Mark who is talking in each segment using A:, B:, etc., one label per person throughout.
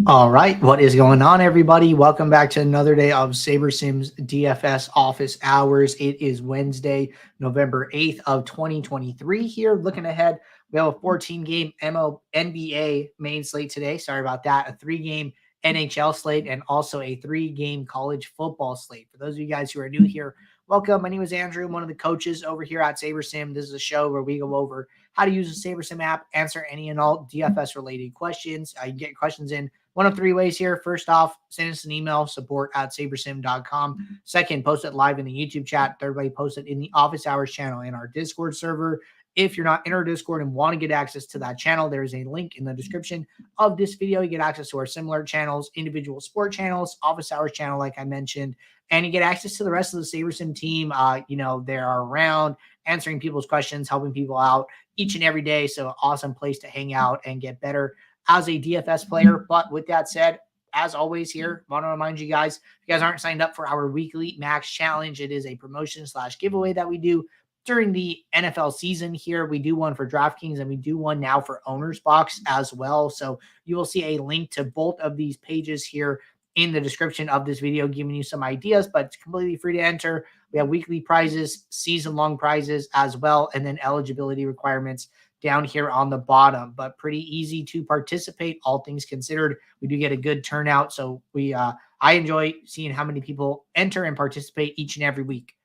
A: All right, what is going on, everybody? Welcome back to another day of SaberSim's DFS office hours. It is Wednesday, November 8th of 2023 here. Looking ahead, we have a 14-game NBA main slate today. Sorry about that. A 3-game NHL slate and also a 3-game college football slate. For those of you guys who are new here, welcome. My name is Andrew. I'm one of the coaches over here at SaberSim. This is a show where we go over how to use the SaberSim app, answer any and all DFS-related questions. You can get questions in one of 3 ways here. First off, send us an email, support@sabersim.com. Second, post it live in the YouTube chat. Third way, post it in the office hours channel in our Discord server. If you're not in our Discord and want to get access to that channel, there is a link in the description of this video. You get access to our similar channels, individual sport channels, office hours channel, like I mentioned, and you get access to the rest of the SaberSim team. They are around answering people's questions, helping people out each and every day. So awesome place to hang out and get better as a DFS player. But with that said, as always here, want to remind you guys, if you guys aren't signed up for our weekly max challenge, it is a promotion / giveaway that we do during the NFL season here. We do one for DraftKings and we do one now for Owner's Box as well. So you will see a link to both of these pages here in the description of this video, giving you some ideas, but it's completely free to enter. We have weekly prizes, season-long prizes as well, and then eligibility requirements down here on the bottom, but pretty easy to participate, all things considered. We do get a good turnout, so I enjoy seeing how many people enter and participate each and every week.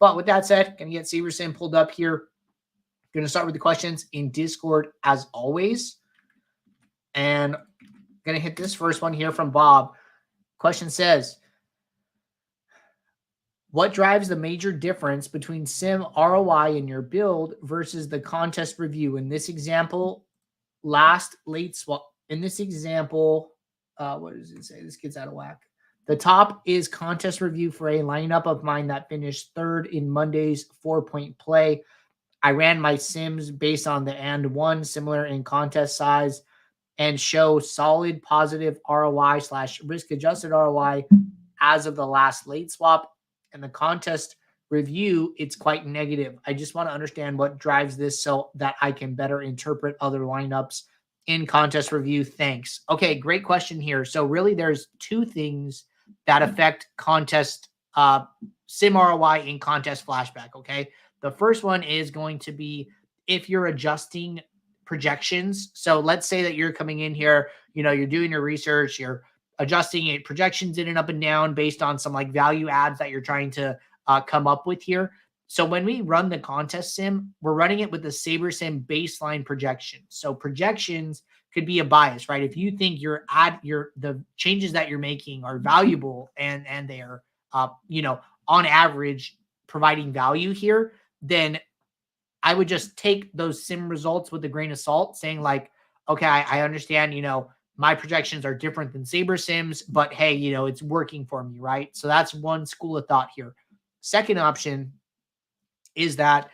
A: But with that said, going to get SaberSim pulled up here. Going to start with the questions in Discord as always. And going to hit this first one here from Bob. Question says, what drives the major difference between Sim ROI in your build versus the contest review? In this example, last late swap. In this example, what does it say? This gets out of whack. The top is contest review for a lineup of mine that finished third in Monday's 4-point play. I ran my Sims based on the and one, similar in contest size, and show solid positive ROI / risk adjusted ROI as of the last late swap. And the contest review, it's quite negative. I just want to understand what drives this so that I can better interpret other lineups in contest review. Thanks. Okay, great question here. So really there's 2 things that affect contest Sim ROI in contest flashback, okay? The first one is going to be if you're adjusting projections. So let's say that you're coming in here, you're doing your research, you're adjusting it, projections in and up and down based on some like value adds that you're trying to come up with here. So when we run the contest sim, we're running it with the SaberSim baseline projection. So projections could be a bias, right? If you think the changes that you're making are valuable and they are, on average providing value here, then I would just take those sim results with a grain of salt, saying like, okay, I understand, my projections are different than SaberSim's, but hey, it's working for me, right? So that's one school of thought here. Second option is that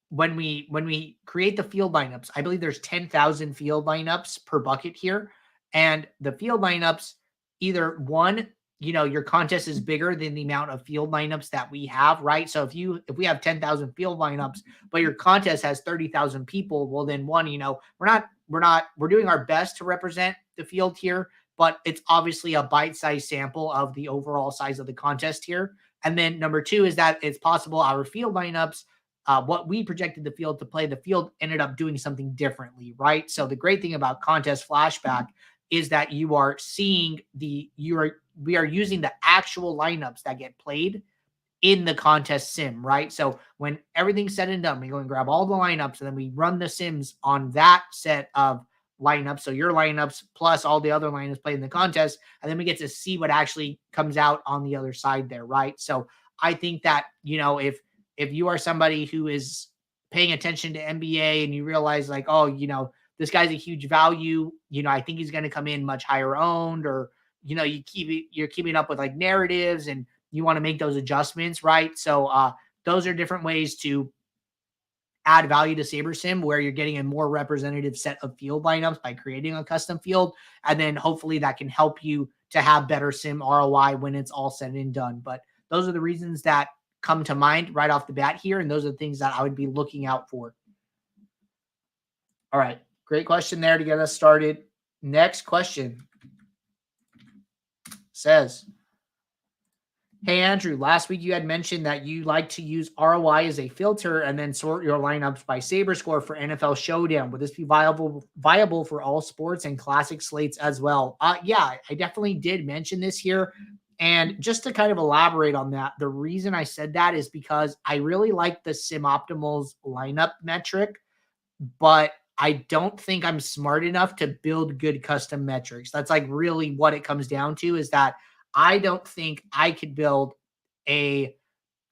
A: when we create the field lineups, I believe there's 10,000 field lineups per bucket here. And the field lineups, either one, your contest is bigger than the amount of field lineups that we have, right? So if we have 10,000 field lineups, but your contest has 30,000 people, well then one, we're doing our best to represent the field here, but it's obviously a bite-sized sample of the overall size of the contest here. And then number 2 is that it's possible our field lineups, what we projected the field to play, the field ended up doing something differently, right? So the great thing about contest flashback is that you are seeing we are using the actual lineups that get played in the contest sim, right? So when everything's said and done, we go and grab all the lineups and then we run the sims on that set of lineups. So your lineups plus all the other lineups played in the contest, and then we get to see what actually comes out on the other side there, right? So I think that, if you are somebody who is paying attention to NBA and you realize like, oh, this guy's a huge value, I think he's going to come in much higher owned, or, you're keeping up with like narratives and you want to make those adjustments, right? So those are different ways to add value to SaberSim, where you're getting a more representative set of field lineups by creating a custom field. And then hopefully that can help you to have better Sim ROI when it's all said and done. But those are the reasons that come to mind right off the bat here. And those are the things that I would be looking out for. All right. Great question there to get us started. Next question says, hey, Andrew, last week you had mentioned that you like to use ROI as a filter and then sort your lineups by Saber score for NFL Showdown. Would this be viable for all sports and classic slates as well? Yeah, I definitely did mention this here. And just to kind of elaborate on that, the reason I said that is because I really like the Sim Optimal's lineup metric, but I don't think I'm smart enough to build good custom metrics. That's like really what it comes down to, is that I don't think I could build a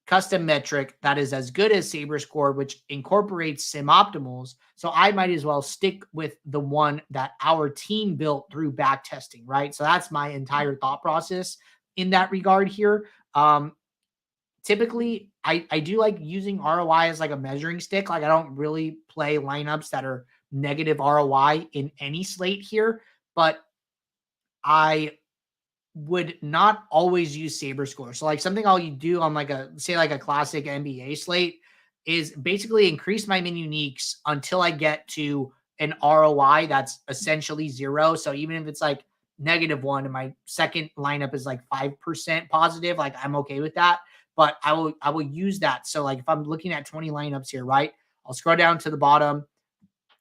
A: custom metric that is as good as Saber Score, which incorporates sim optimals. So I might as well stick with the one that our team built through back testing, right? So that's my entire thought process in that regard here. Typically, I do like using ROI as like a measuring stick. Like I don't really play lineups that are negative ROI in any slate here, but I would not always use Saber score. So like something I'll do on like a, say like a classic NBA slate is basically increase my min uniques until I get to an ROI that's essentially 0. So even if it's like -1 and my second lineup is like 5% positive, like I'm okay with that. But I will use that. So like if I'm looking at 20 lineups here, right? I'll scroll down to the bottom.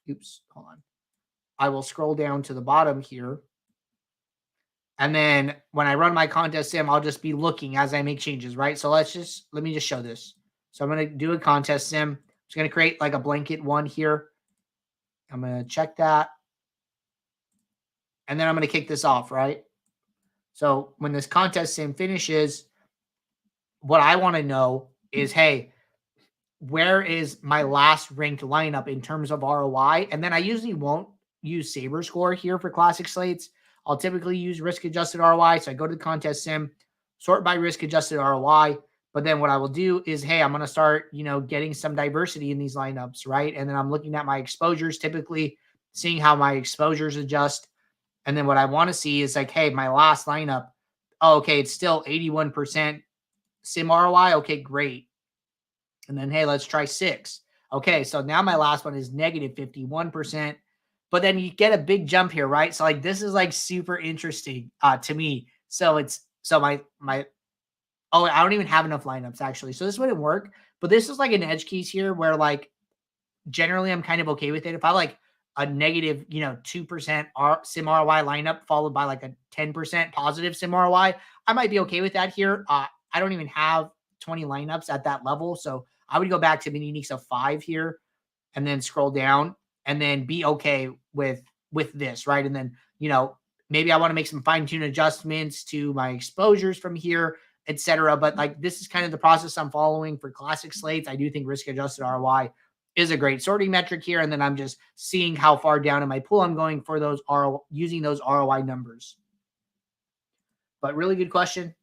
A: Oops, hold on. I will scroll down to the bottom here. And then when I run my contest sim, I'll just be looking as I make changes, right? So let me just show this. So I'm going to do a contest sim. I'm just going to create like a blanket one here. I'm going to check that. And then I'm going to kick this off, right? So when this contest sim finishes, what I want to know is, hey, where is my last ranked lineup in terms of ROI? And then I usually won't use Saber score here for classic slates. I'll typically use risk adjusted ROI. So I go to the contest sim, sort by risk adjusted ROI. But then what I will do is, hey, I'm going to start, getting some diversity in these lineups, right? And then I'm looking at my exposures, typically seeing how my exposures adjust. And then what I want to see is like, hey, my last lineup, oh, okay, it's still 81% sim ROI. Okay, great. And then, hey, let's try 6. Okay, so now my last one is -51%. But then you get a big jump here, right? So like this is like super interesting to me. So it's my oh, I don't even have enough lineups actually. So this wouldn't work. But this is like an edge case here where like generally I'm kind of okay with it. If I like a negative, 2% sim ROI lineup followed by like a 10% positive sim ROI, I might be okay with that here. I don't even have 20 lineups at that level. So I would go back to mini uniques of 5 here and then scroll down and then be okay with this, right? And then, maybe I want to make some fine-tune adjustments to my exposures from here, etc. But like this is kind of the process I'm following for classic slates. I do think risk adjusted ROI is a great sorting metric here. And then I'm just seeing how far down in my pool I'm going for those using those ROI numbers. But really good question.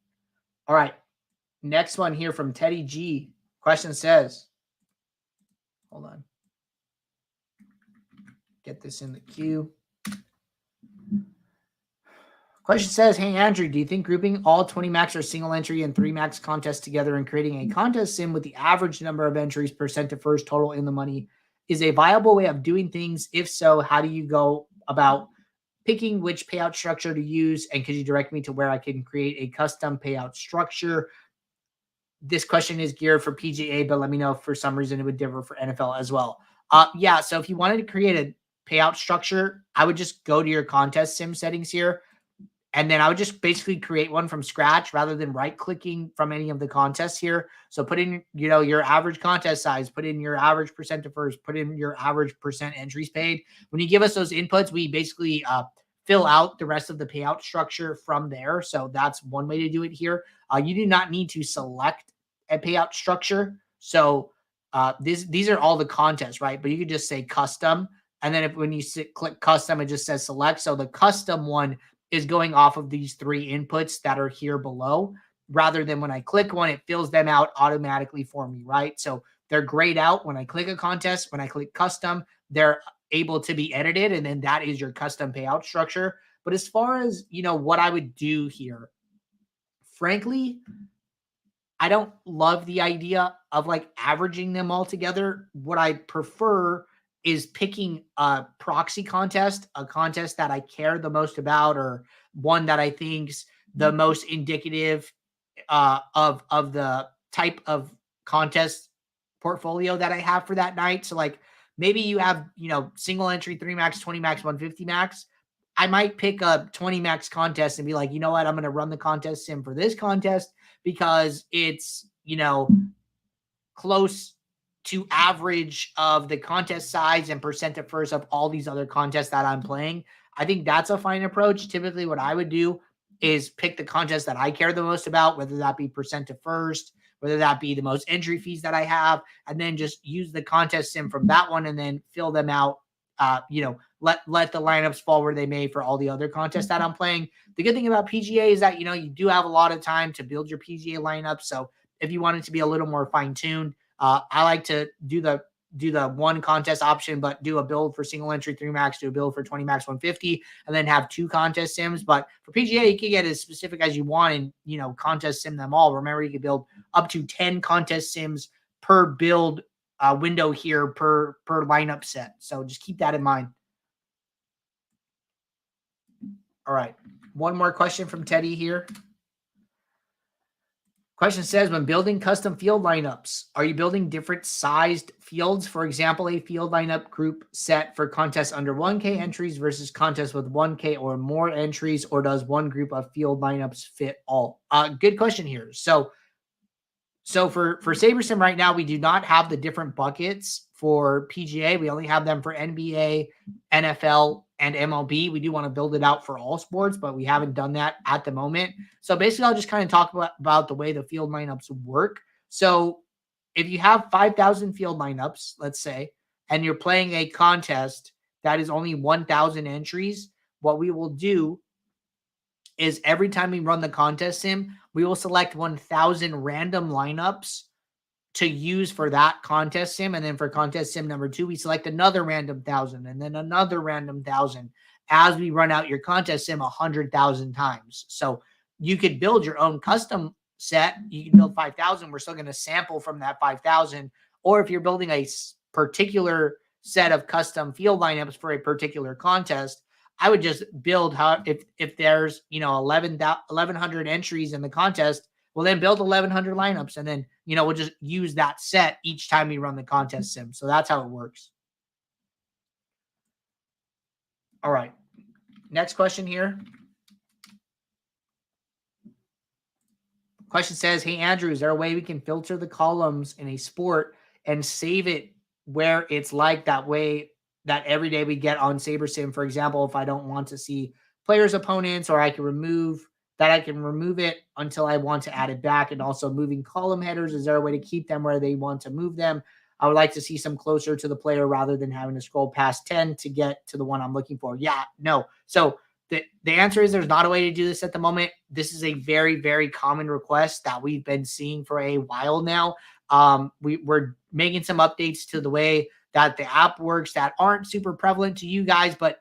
A: All right. Next one here from Teddy G. Question says, hold on. Get this in the queue. Question says, hey, Andrew, do you think grouping all 20 max or single entry and 3 max contests together and creating a contest sim with the average number of entries percent to first total in the money is a viable way of doing things? If so, how do you go about picking which payout structure to use? And could you direct me to where I can create a custom payout structure? This question is geared for PGA, but let me know if for some reason it would differ for NFL as well. Yeah, so if you wanted to create a payout structure, I would just go to your contest sim settings here. And then I would just basically create one from scratch rather than right-clicking from any of the contests here. So put in, your average contest size, put in your average percent to first, put in your average percent entries paid. When you give us those inputs, we basically fill out the rest of the payout structure from there. So that's one way to do it here. You do not need to select a payout structure. So these are all the contests, right? But you could just say custom. And then when you click custom, it just says select. So the custom one is going off of these 3 inputs that are here below, rather than when I click one, it fills them out automatically for me, right? So they're grayed out when I click a contest. When I click custom, they're able to be edited, and then that is your custom payout structure. But as far as, what I would do here, frankly, I don't love the idea of like averaging them all together. What I prefer is picking a proxy contest, a contest that I care the most about, or one that I think's the most indicative of the type of contest portfolio that I have for that night. So like maybe you have, single entry 3 max, 20 max, 150 max. I might pick a 20 max contest and be like, you know what, I'm going to run the contest sim for this contest because it's, close to average of the contest size and percent of first of all these other contests that I'm playing. I think that's a fine approach. Typically what I would do is pick the contest that I care the most about, whether that be percent to first, whether that be the most entry fees that I have, and then just use the contest sim from that one and then fill them out. Let the lineups fall where they may for all the other contests that I'm playing. The good thing about PGA is that, you do have a lot of time to build your PGA lineup. So if you want it to be a little more fine-tuned, I like to do the one contest option, but do a build for single entry 3 max, do a build for 20 max 150, and then have 2 contest sims. But for PGA, you can get as specific as you want and, contest sim them all. Remember, you can build up to 10 contest sims per build window here per lineup set. So just keep that in mind. All right. One more question from Teddy here. Question says, when building custom field lineups, are you building different sized fields? For example, a field lineup group set for contests under 1K entries versus contests with 1K or more entries, or does one group of field lineups fit all? Good question here. So for SaberSim right now, we do not have the different buckets for PGA. We only have them for NBA, NFL, and MLB. We do want to build it out for all sports, but we haven't done that at the moment. So basically, I'll just kind of talk about the way the field lineups work. So if you have 5,000 field lineups, let's say, and you're playing a contest that is only 1,000 entries, what we will do is every time we run the contest sim, we will select 1,000 random lineups to use for that contest sim. And then for contest sim number 2, we select another random 1,000 and then another random 1,000 as we run out your contest sim 100,000 times. So you could build your own custom set. You can build 5,000. We're still going to sample from that 5,000. Or if you're building a particular set of custom field lineups for a particular contest, I would just build how if there's 1,100 entries in the contest, we'll then build 1,100 lineups, and then we'll just use that set each time we run the contest sim. So that's how it works. All right, next question here. Question says, hey Andrew, is there a way we can filter the columns in a sport and save it where it's like that way that every day we get on SaberSim? For example, if I don't want to see players' opponents, or I can remove it until I want to add it back. And also moving column headers, is there a way to keep them where they want to move them? I would like to see some closer to the player rather than having to scroll past 10 to get to the one I'm looking for. Yeah, no. So the answer is there's not a way to do this at the moment. This is a very, very common request that we've been seeing for a while now. We're making some updates to the way that the app works that aren't super prevalent to you guys, but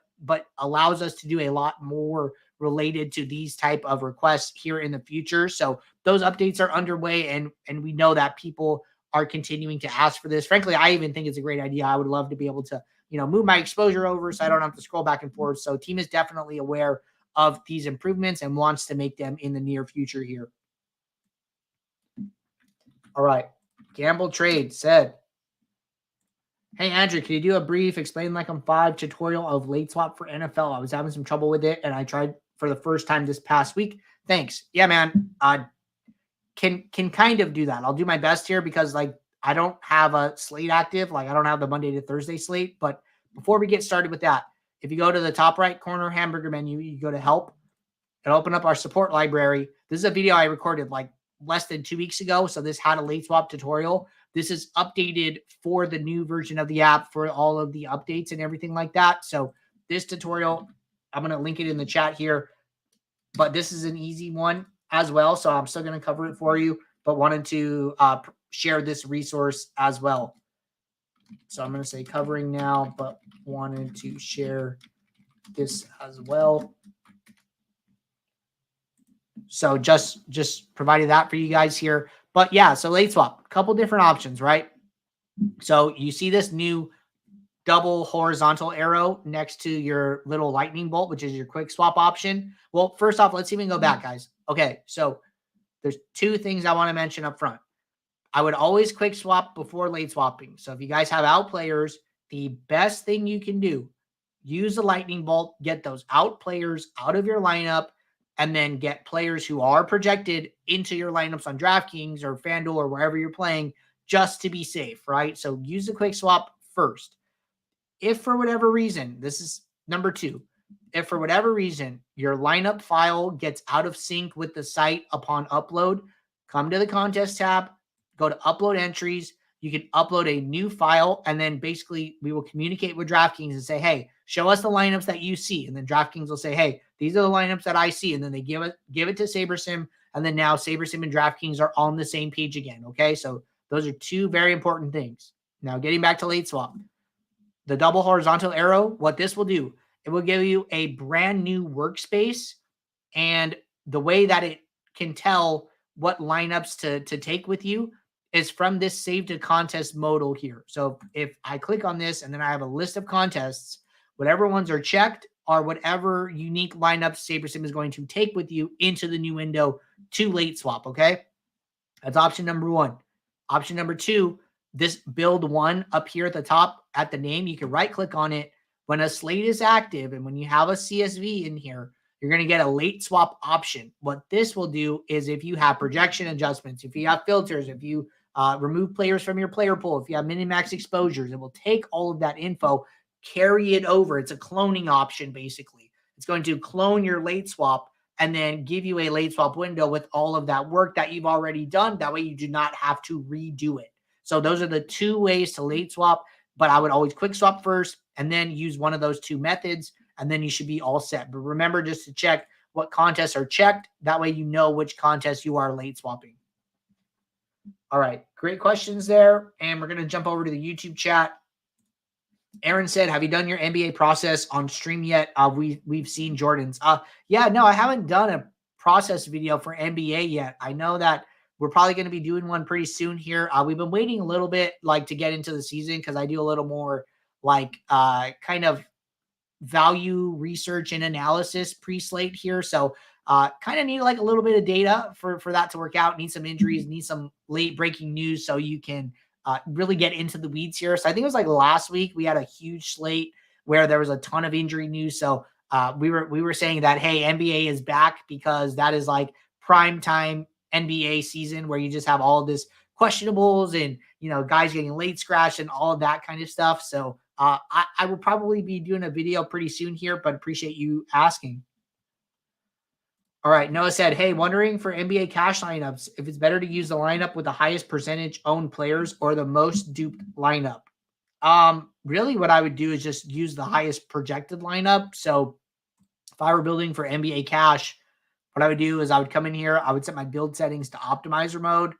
A: allows us to do a lot more related to these type of requests here in the future. So those updates are underway, and we know that people are continuing to ask for this. Frankly, I even think it's a great idea. I would love to be able to, move my exposure over so I don't have to scroll back and forth. So team is definitely aware of these improvements and wants to make them in the near future here. All right. Gamble Trade said, hey, Andrew, can you do a brief explain like I'm 5 tutorial of late swap for NFL? I was having some trouble with it, and I tried for the first time this past week. Thanks. Yeah, man. Can kind of do that. I'll do my best here because I don't have a slate active. I don't have the Monday to Thursday slate. But before we get started with that, if you go to the top right corner hamburger menu, you go to help and open up our support library. This is a video I recorded less than 2 weeks ago. So this had a late swap tutorial. This is updated for the new version of the app for all of the updates and everything like that. So this tutorial, I'm going to link it in the chat here, but this is an easy one as well. So I'm still going to cover it for you, but wanted to share this resource as well. So I'm going to say covering now, but wanted to share this as well. So just provided that for you guys here. But yeah, so late swap, a couple different options, right? So you see this new double horizontal arrow next to your little lightning bolt, which is your quick swap option. Well, first off, let's even go back, guys. Okay, so there's two things I want to mention up front. I would always quick swap before late swapping. So if you guys have out players, the best thing you can do, use the lightning bolt, get those out players out of your lineup, and then get players who are projected into your lineups on DraftKings or FanDuel or wherever you're playing, just to be safe, right? So use the quick swap first. If for whatever reason, this is number two, if for whatever reason your lineup file gets out of sync with the site upon upload, come to the contest tab, go to upload entries. You can upload a new file, and then basically we will communicate with DraftKings and say, hey, show us the lineups that you see. And then DraftKings will say, hey, these are the lineups that I see. And then they give it to SaberSim. And then now SaberSim and DraftKings are on the same page again. Okay. So those are two very important things. Now getting back to late swap, the double horizontal arrow, what this will do, it will give you a brand new workspace, and the way that it can tell what lineups to take with you is from this save to contest modal here. So if I click on this and then I have a list of contests, whatever ones are checked are whatever unique lineups SaberSim is going to take with you into the new window to late swap, okay? That's option number one. Option number two, this build one up here at the top at the name, you can right click on it. When a slate is active and when you have a CSV in here, you're going to get a late swap option. What this will do is if you have projection adjustments, if you have filters, if you remove players from your player pool, if you have min-max exposures, it will take all of that info, carry it over. It's a cloning option, basically. It's going to clone your late swap and then give you a late swap window with all of that work that you've already done. That way you do not have to redo it. So those are the two ways to late swap, but I would always quick swap first and then use one of those two methods, and then you should be all set. But remember just to check what contests are checked. That way you know which contests you are late swapping. All right, great questions there. And we're going to jump over to the YouTube chat. Aaron said, have you done your NBA process on stream yet? We've seen Jordan's. Yeah, no, I haven't done a process video for NBA yet. I know that we're probably going to be doing one pretty soon here. We've been waiting a little bit to get into the season because I do a little more kind of value research and analysis pre-slate here. So kind of need a little bit of data for that to work out. Need some injuries, need some late breaking news so you can really get into the weeds here. So I think it was last week we had a huge slate where there was a ton of injury news. So we were saying that, hey, NBA is back because that is prime time NBA season where you just have all of this questionables and, guys getting late scratched and all of that kind of stuff. So I will probably be doing a video pretty soon here, but appreciate you asking. All right. Noah said, hey, wondering for NBA cash lineups, if it's better to use the lineup with the highest percentage owned players or the most duped lineup. Really what I would do is just use the highest projected lineup. So if I were building for NBA cash, what I would do is I would come in here, I would set my build settings to optimizer mode,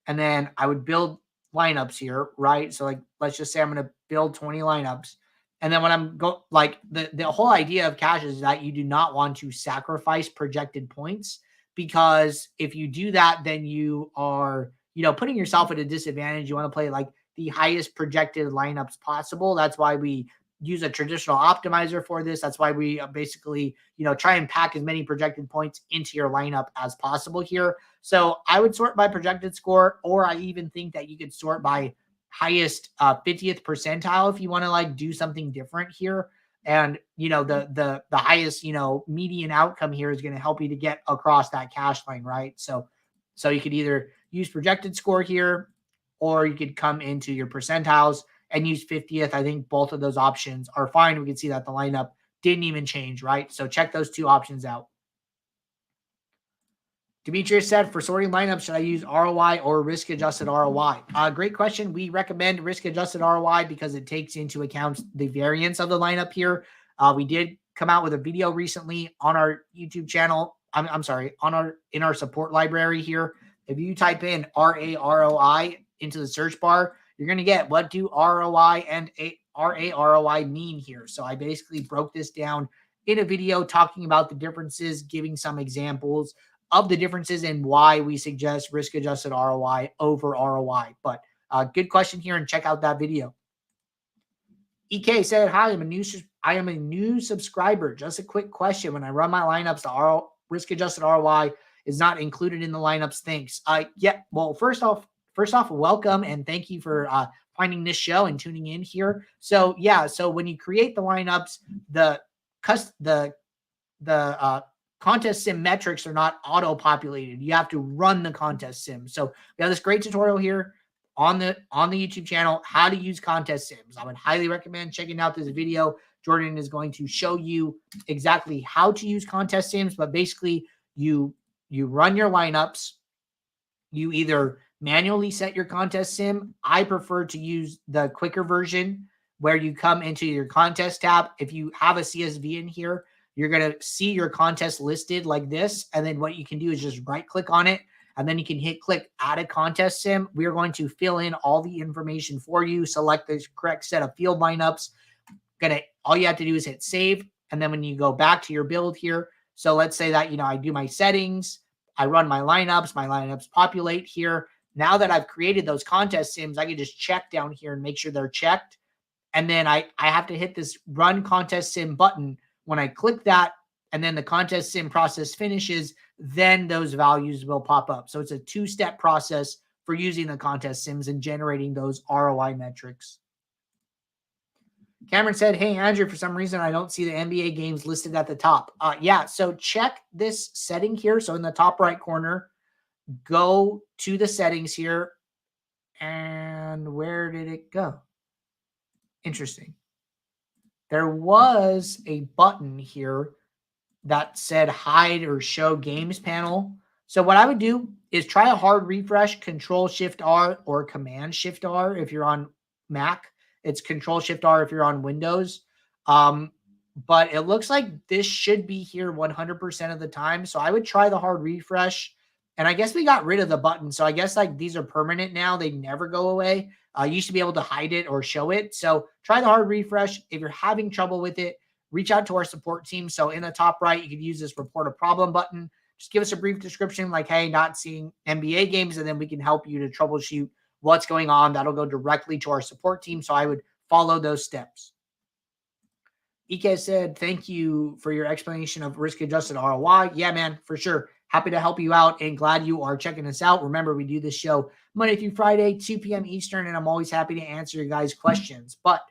A: and then I would build lineups here, right? So let's just say I'm going to build 20 lineups. And then when I'm the whole idea of cash is that you do not want to sacrifice projected points, because if you do that, then you are, putting yourself at a disadvantage. You want to play the highest projected lineups possible. That's why we use a traditional optimizer for this. That's why we basically, try and pack as many projected points into your lineup as possible here. So I would sort by projected score, or I even think that you could sort by highest 50th percentile if you want to do something different here. And, the highest, median outcome here is going to help you to get across that cash line, right? So you could either use projected score here, or you could come into your percentiles and use 50th. I think both of those options are fine. We can see that the lineup didn't even change, right? So check those two options out. Demetrius said, for sorting lineups, should I use ROI or risk-adjusted ROI? Great question. We recommend risk-adjusted ROI because it takes into account the variance of the lineup here. We did come out with a video recently on our YouTube channel. I'm sorry, in our support library here. If you type in RAROI into the search bar, you're going to get what do ROI and RAROI mean here. So I basically broke this down in a video talking about the differences, giving some examples of the differences and why we suggest risk-adjusted ROI over ROI. But good question here, and check out that video. EK said, hi, I am a new subscriber. Just a quick question. When I run my lineups, the risk-adjusted ROI is not included in the lineups. Thanks. Yeah, well, first off, welcome and thank you for finding this show and tuning in here. So yeah, so when you create the lineups, the contest sim metrics are not auto-populated. You have to run the contest sim. So we have this great tutorial here on the YouTube channel, how to use contest sims. I would highly recommend checking out this video. Jordan is going to show you exactly how to use contest sims, but basically you run your lineups. You either manually set your contest sim. I prefer to use the quicker version where you come into your contest tab. If you have a CSV in here, you're going to see your contest listed like this. And then what you can do is just right click on it. And then you can hit click add a contest sim. We are going to fill in all the information for you. Select the correct set of field lineups. All you have to do is hit save. And then when you go back to your build here, so let's say that, I do my settings, I run my lineups populate here. Now that I've created those contest sims, I can just check down here and make sure they're checked. And then I have to hit this run contest sim button. When I click that and then the contest sim process finishes, then those values will pop up. So it's a two-step process for using the contest sims and generating those ROI metrics. Cameron said, hey, Andrew, for some reason, I don't see the NBA games listed at the top. Yeah, so check this setting here. So in the top right corner, go to the settings here. And where did it go? Interesting. There was a button here that said hide or show games panel. So what I would do is try a hard refresh, Control-Shift-R or Command-Shift-R if you're on Mac. It's Control-Shift-R if you're on Windows. But it looks like this should be here 100% of the time. So I would try the hard refresh. And I guess we got rid of the button. So I guess like these are permanent now. They never go away. You used to be able to hide it or show it. So try the hard refresh. If you're having trouble with it, reach out to our support team. So in the top right, you could use this report a problem button. Just give us a brief description like, hey, not seeing NBA games, and then we can help you to troubleshoot what's going on. That'll go directly to our support team. So I would follow those steps. EK said, thank you for your explanation of risk-adjusted ROI. Yeah, man, for sure. Happy to help you out and glad you are checking us out. Remember, we do this show Monday through Friday, 2 p.m. Eastern, and I'm always happy to answer your guys' questions. But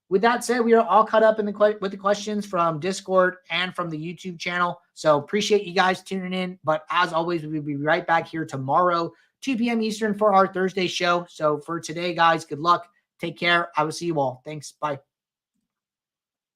A: with that said, we are all caught up with the questions from Discord and from the YouTube channel. So appreciate you guys tuning in. But as always, we'll be right back here tomorrow, 2 p.m. Eastern for our Thursday show. So for today, guys, good luck. Take care. I will see you all. Thanks. Bye.